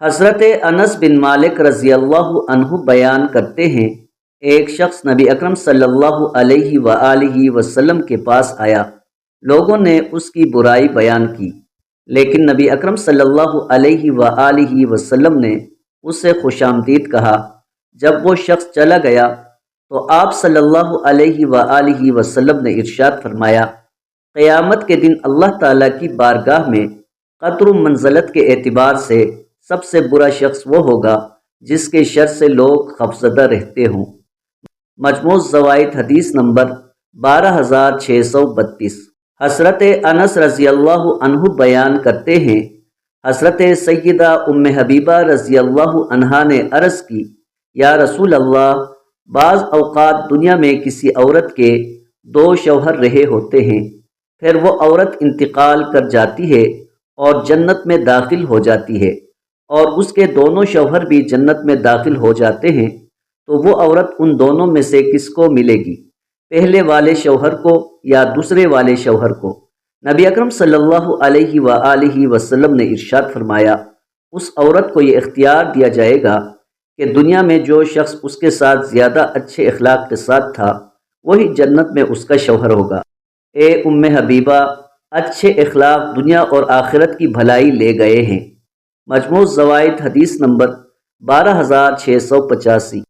حضرت انس بن مالک رضی اللہ عنہ بیان کرتے ہیں، ایک شخص نبی اکرم صلی اللہ علیہ وآلہ وسلم کے پاس آیا۔ لوگوں نے اس کی برائی بیان کی، لیکن نبی اکرم صلی اللہ علیہ وآلہ وسلم نے اس سے خوش آمدید کہا۔ جب وہ شخص چلا گیا تو آپ صلی اللہ علیہ وآلہ وسلم نے ارشاد فرمایا، قیامت کے دن اللہ تعالیٰ کی بارگاہ میں قدر و منزلت کے اعتبار سے سب سے برا شخص وہ ہوگا جس کے شر سے لوگ خوفزدہ رہتے ہوں۔ مجموع الزوائد حدیث نمبر 12632۔ حضرت انس رضی اللہ عنہ بیان کرتے ہیں، حضرت سیدہ ام حبیبہ رضی اللہ عنہا نے عرض کی، یا رسول اللہ، بعض اوقات دنیا میں کسی عورت کے 2 شوہر رہے ہوتے ہیں، پھر وہ عورت انتقال کر جاتی ہے اور جنت میں داخل ہو جاتی ہے، اور اس کے دونوں شوہر بھی جنت میں داخل ہو جاتے ہیں، تو وہ عورت ان دونوں میں سے کس کو ملے گی؟ پہلے والے شوہر کو یا دوسرے والے شوہر کو؟ نبی اکرم صلی اللہ علیہ وآلہ وسلم نے ارشاد فرمایا، اس عورت کو یہ اختیار دیا جائے گا کہ دنیا میں جو شخص اس کے ساتھ زیادہ اچھے اخلاق کے ساتھ تھا وہی جنت میں اس کا شوہر ہوگا۔ اے ام حبیبہ، اچھے اخلاق دنیا اور آخرت کی بھلائی لے گئے ہیں۔ مجموع الزوائد حدیث نمبر 12685۔